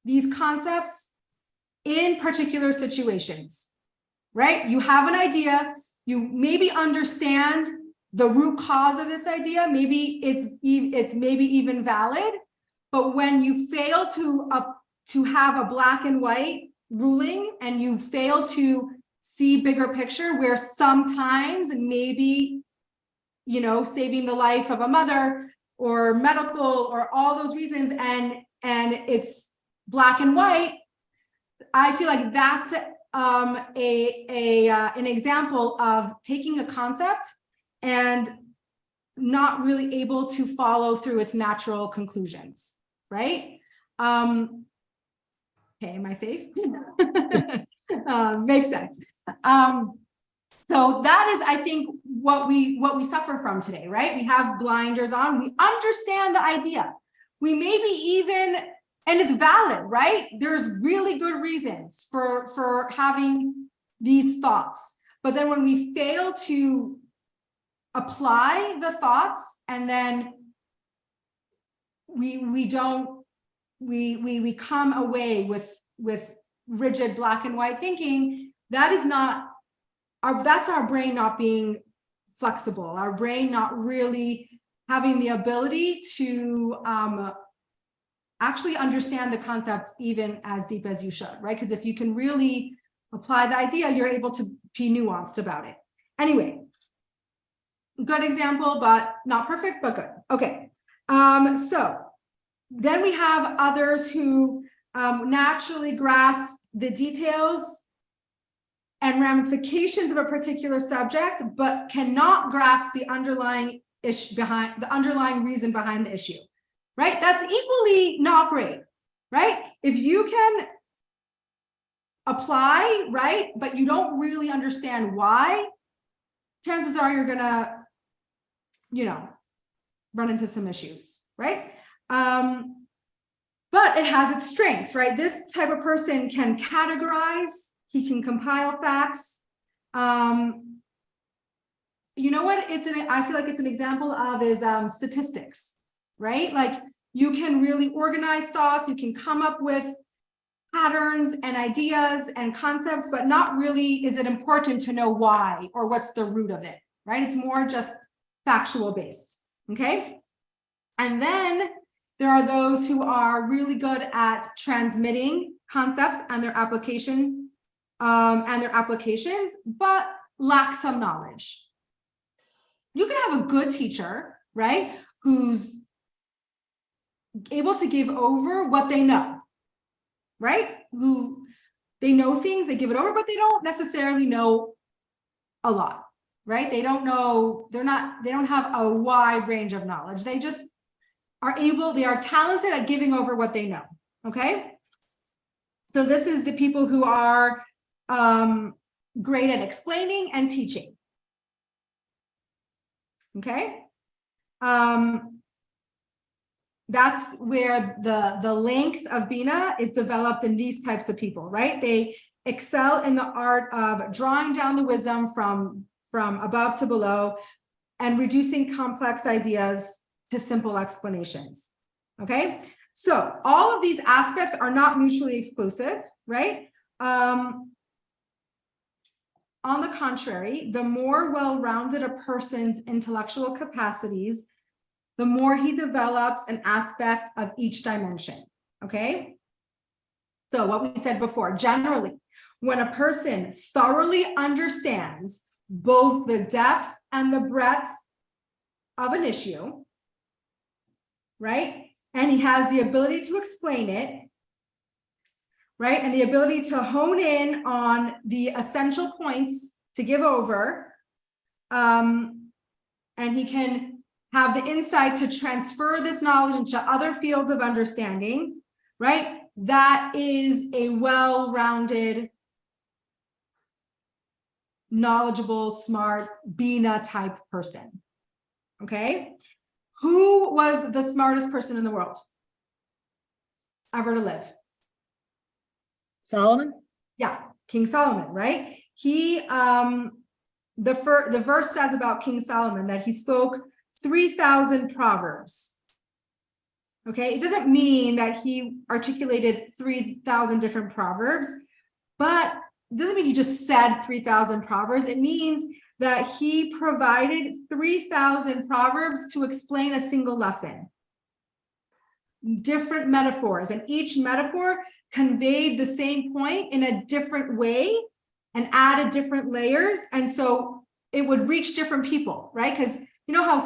Speaker 1: these concepts in particular situations, right? You have an idea, you maybe understand the root cause of this idea, maybe it's maybe even valid, but when you fail to have a black and white ruling, and you fail to see bigger picture, where sometimes maybe, saving the life of a mother, or medical, or all those reasons, and it's black and white, I feel like that's an example of taking a concept and not really able to follow through its natural conclusions, right? Okay, am I safe? Makes sense. So that is, I think, what we suffer from today, right? We have blinders on. We understand the idea. We maybe even, and it's valid, right? There's really good reasons for having these thoughts. But then when we fail to apply the thoughts, and then we come away with rigid black and white thinking, that's our brain not being flexible, our brain not really having the ability to actually understand the concepts even as deep as you should, right? Because if you can really apply the idea, you're able to be nuanced about it. Anyway, good example, but not perfect, but good. Okay, so then we have others who naturally grasp the details and ramifications of a particular subject, but cannot grasp the underlying issue behind the underlying reason behind the issue, right? That's equally not great, right? If you can apply, right, but you don't really understand why, chances are you're gonna, run into some issues, right? But it has its strength, right? This type of person can categorize, he can compile facts. You know what I feel like it's an example of is statistics, right? Like you can really organize thoughts, you can come up with patterns and ideas and concepts, but not really is it important to know why or what's the root of it, right? It's more just factual based, okay? And then there are those who are really good at transmitting concepts and their application and their applications, but lack some knowledge. You can have a good teacher, right, who's able to give over what they know, right? Who they know things, they give it over, but they don't necessarily know a lot, right? They don't know, they don't have a wide range of knowledge. They just they are talented at giving over what they know, okay? So this is the people who are great at explaining and teaching, okay? That's where the length of Bina is developed in these types of people, right? They excel in the art of drawing down the wisdom from above to below and reducing complex ideas to simple explanations, okay? So all of these aspects are not mutually exclusive, right? On the contrary, the more well-rounded a person's intellectual capacities, the more he develops an aspect of each dimension, okay? So what we said before, generally, when a person thoroughly understands both the depth and the breadth of an issue, right? And he has the ability to explain it, right? And the ability to hone in on the essential points to give over, and he can have the insight to transfer this knowledge into other fields of understanding, right? That is a well-rounded, knowledgeable, smart, Bina type person, okay? Who was the smartest person in the world ever to live?
Speaker 2: Solomon?
Speaker 1: Yeah, King Solomon, right? He, the verse says about King Solomon that he spoke 3,000 proverbs. Okay, it doesn't mean that he articulated 3,000 different proverbs, but it doesn't mean he just said 3,000 proverbs. It means that he provided 3,000 proverbs to explain a single lesson. Different metaphors, and each metaphor conveyed the same point in a different way and added different layers. And so it would reach different people, right? Because you know how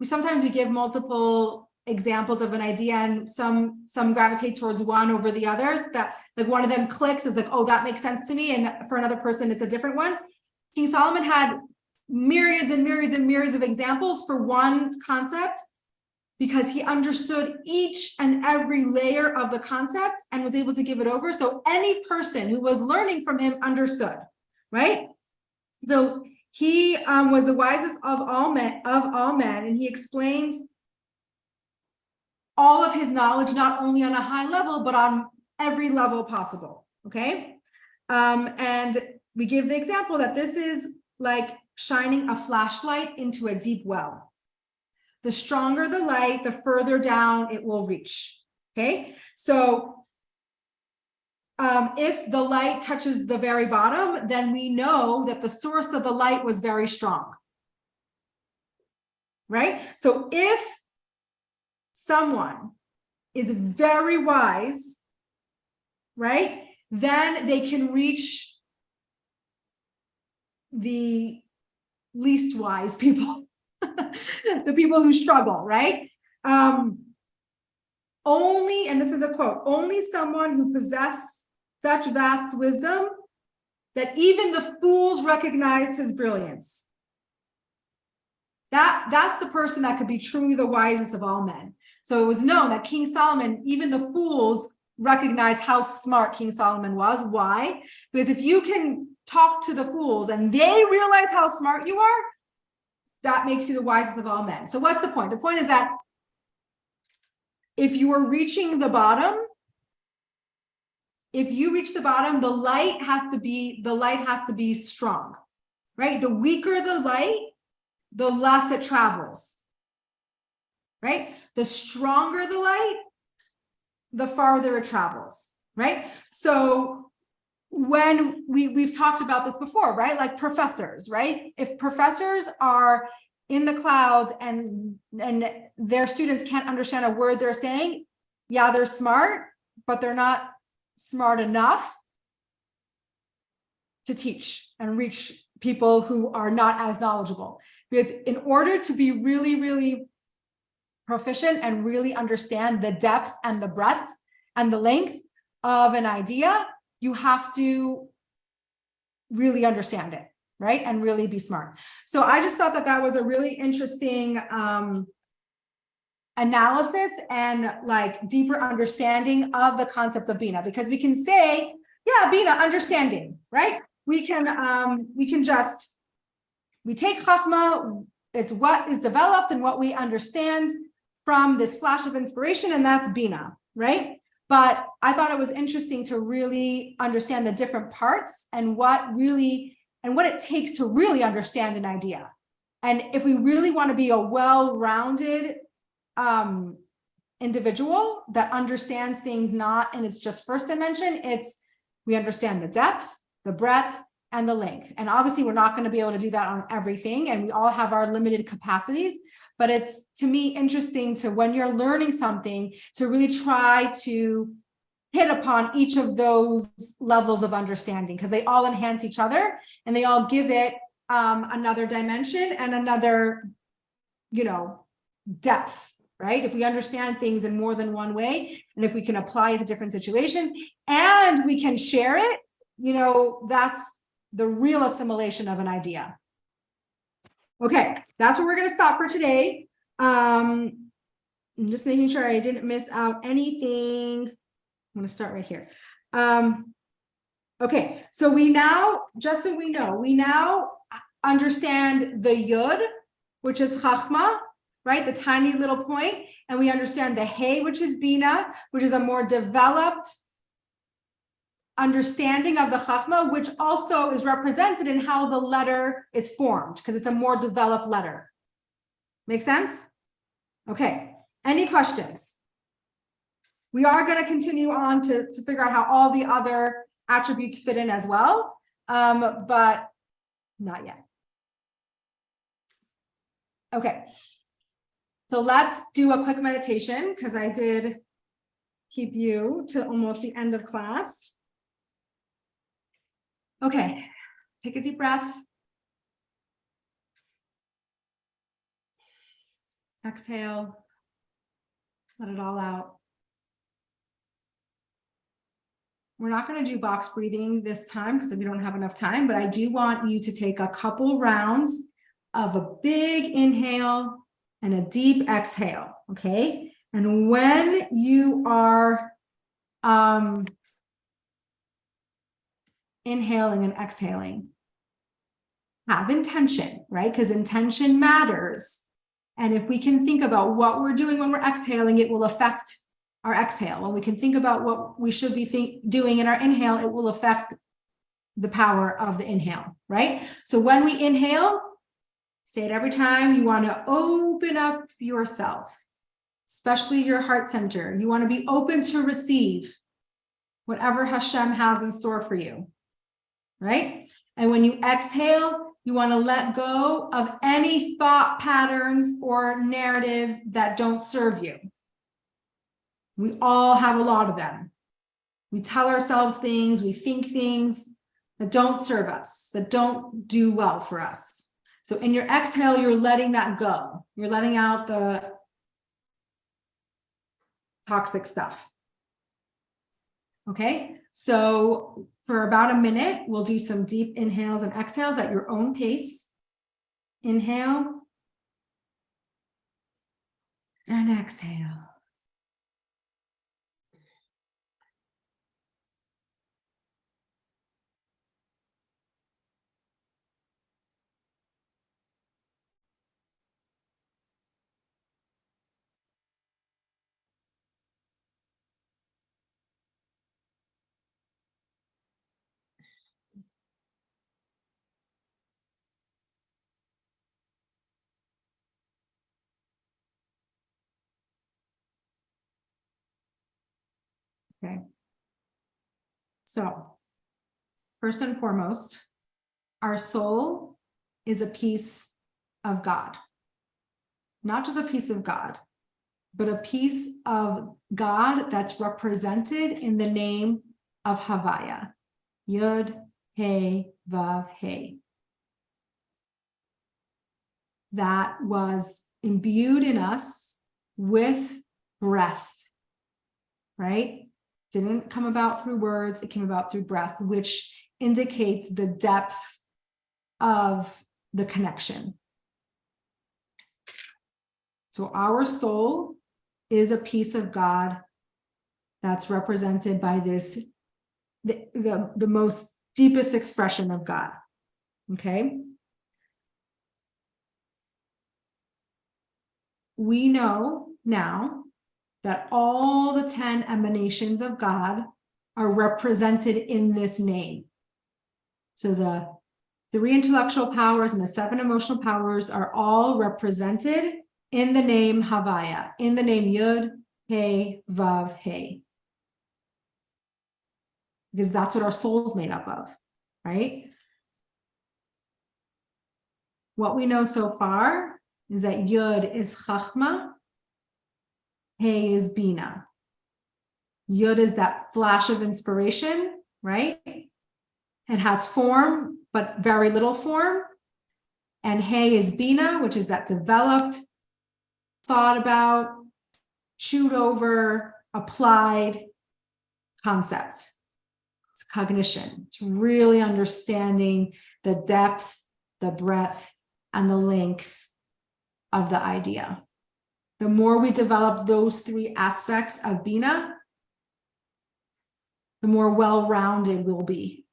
Speaker 1: sometimes we give multiple examples of an idea and some gravitate towards one over the others, that like one of them clicks is like, oh, that makes sense to me. And for another person, it's a different one. King Solomon had myriads and myriads and myriads of examples for one concept because he understood each and every layer of the concept and was able to give it over. So any person who was learning from him understood, right? So he was the wisest of all men, and he explained all of his knowledge, not only on a high level, but on every level possible, okay? And we give the example that this is like shining a flashlight into a deep well. The stronger the light, the further down it will reach, okay? So if the light touches the very bottom, then we know that the source of the light was very strong, right? So if someone is very wise, right, then they can reach the least wise people, the people who struggle, right? Only, and this is a quote, only someone who possesses such vast wisdom that even the fools recognize his brilliance. That's the person that could be truly the wisest of all men. So it was known that King Solomon, even the fools, recognized how smart King Solomon was. Why? Because if you can talk to the fools and they realize how smart you are, that makes you the wisest of all men. So what's the point? The point is that if you are reaching the bottom, if you reach the bottom, the light has to be strong, right? The weaker the light, the less it travels, right? The stronger the light, the farther it travels, right? So when we've talked about this before, right? Like professors, right? If professors are in the clouds and their students can't understand a word they're saying, yeah, they're smart, but they're not smart enough to teach and reach people who are not as knowledgeable. Because in order to be really, really proficient and really understand the depth and the breadth and the length of an idea, you have to really understand it, right? And really be smart. So I just thought that was a really interesting analysis and like deeper understanding of the concept of Bina, because we can say, yeah, Bina, understanding, right? We take Chachma, it's what is developed and what we understand from this flash of inspiration, and that's Bina, right? But I thought it was interesting to really understand the different parts and what it takes to really understand an idea. And if we really want to be a well-rounded individual that understands things not in its just first dimension, we understand the depth, the breadth, and the length. And obviously we're not going to be able to do that on everything, and we all have our limited capacities, but it's, to me, interesting to, when you're learning something, to really try to hit upon each of those levels of understanding, because they all enhance each other and they all give it another dimension and another, depth. Right? If we understand things in more than one way, and if we can apply it to different situations and we can share it, that's the real assimilation of an idea. Okay, that's where we're going to stop for today. I'm just making sure I didn't miss out anything. I'm going to start right here. Okay, so we now understand the Yud, which is Chachma, right? The tiny little point. And we understand the Hey, which is Bina, which is a more developed understanding of the Chachma, which also is represented in how the letter is formed, because it's a more developed letter. Make sense? Okay. Any questions? We are going to continue on to figure out how all the other attributes fit in as well, but not yet. Okay. So let's do a quick meditation, because I did keep you to almost the end of class. Okay, take a deep breath. Exhale. Let it all out. We're not going to do box breathing this time because we don't have enough time, but I do want you to take a couple rounds of a big inhale and a deep exhale, okay? And when you are inhaling and exhaling, have intention, right? Because intention matters. And if we can think about what we're doing when we're exhaling, it will affect our exhale. When we can think about what we should be doing in our inhale, it will affect the power of the inhale, right? So when we inhale, say it every time, you want to open up yourself, especially your heart center. You want to be open to receive whatever Hashem has in store for you, right? And when you exhale, you want to let go of any thought patterns or narratives that don't serve you. We all have a lot of them. We tell ourselves things, we think things that don't serve us, that don't do well for us. So in your exhale, you're letting that go. You're letting out the toxic stuff. Okay, so for about a minute, we'll do some deep inhales and exhales at your own pace. Inhale. And exhale. Okay. So, first and foremost, our soul is a piece of God. Not just a piece of God, but a piece of God that's represented in the name of Havayah. Yud, He, Vav, He. That was imbued in us with breath, right? Didn't come about through words, it came about through breath, which indicates the depth of the connection. So our soul is a piece of God that's represented by this, the most deepest expression of God, okay? We know now that all the 10 emanations of God are represented in this name. So the 3 intellectual powers and the 7 emotional powers are all represented in the name Havayah, in the name Yud, He, Vav, He. Because that's what our soul's made up of, right? What we know so far is that Yud is Chachma, He is Bina. Yud is that flash of inspiration, right? It has form, but very little form. And He is Bina, which is that developed, thought about, chewed over, applied concept. It's cognition. It's really understanding the depth, the breadth, and the length of the idea. The more we develop those 3 aspects of Bina, the more well-rounded we'll be.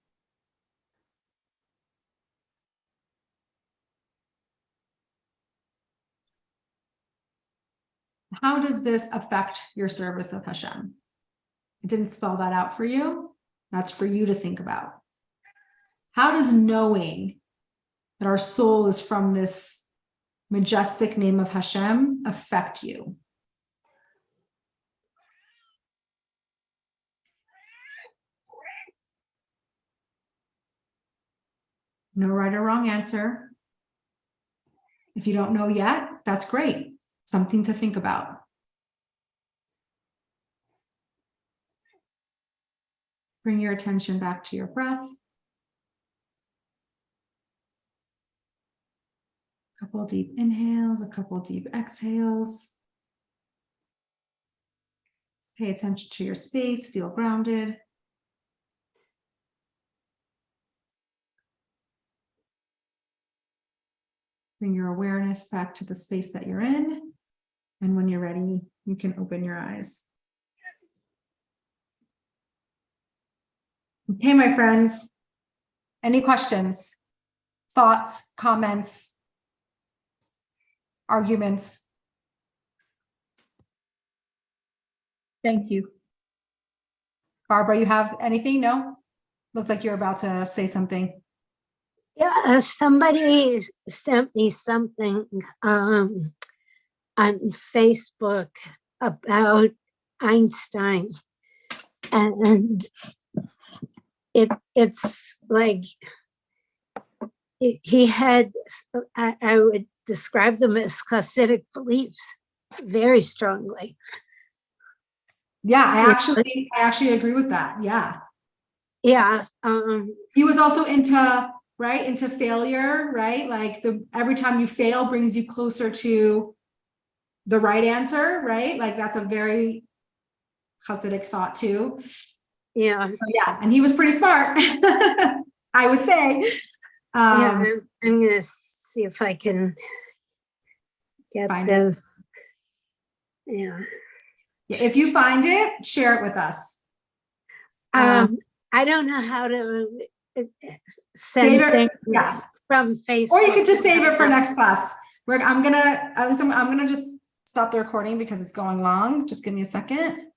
Speaker 1: How does this affect your service of Hashem? I didn't spell that out for you. That's for you to think about. How does knowing that our soul is from this majestic name of Hashem affect you? No right or wrong answer. If you don't know yet, that's great. Something to think about. Bring your attention back to your breath. A couple deep inhales, a couple deep exhales. Pay attention to your space, feel grounded. Bring your awareness back to the space that you're in. And when you're ready, you can open your eyes. Okay, my friends, any questions, thoughts, comments, arguments?
Speaker 2: Thank you.
Speaker 1: Barbara, you have anything? No? Looks like you're about to say something.
Speaker 3: Yeah, somebody sent me something on Facebook about Einstein, and it's like he had, I would describe them as Hasidic beliefs very strongly.
Speaker 1: Yeah, I actually agree with that. Yeah.
Speaker 3: Yeah.
Speaker 1: He was also into failure, right? Like every time you fail brings you closer to the right answer, right? Like that's a very Hasidic thought too.
Speaker 3: Yeah.
Speaker 1: Yeah, and he was pretty smart, I would say.
Speaker 3: Yeah, I'm gonna see if I can get this. Yeah.
Speaker 1: If you find it, share it with us.
Speaker 3: I don't know how to
Speaker 1: Save
Speaker 3: send
Speaker 1: it,
Speaker 3: things
Speaker 1: yeah.
Speaker 3: from Facebook.
Speaker 1: Or you could just save it for next class. I'm gonna just stop the recording because it's going long. Just give me a second.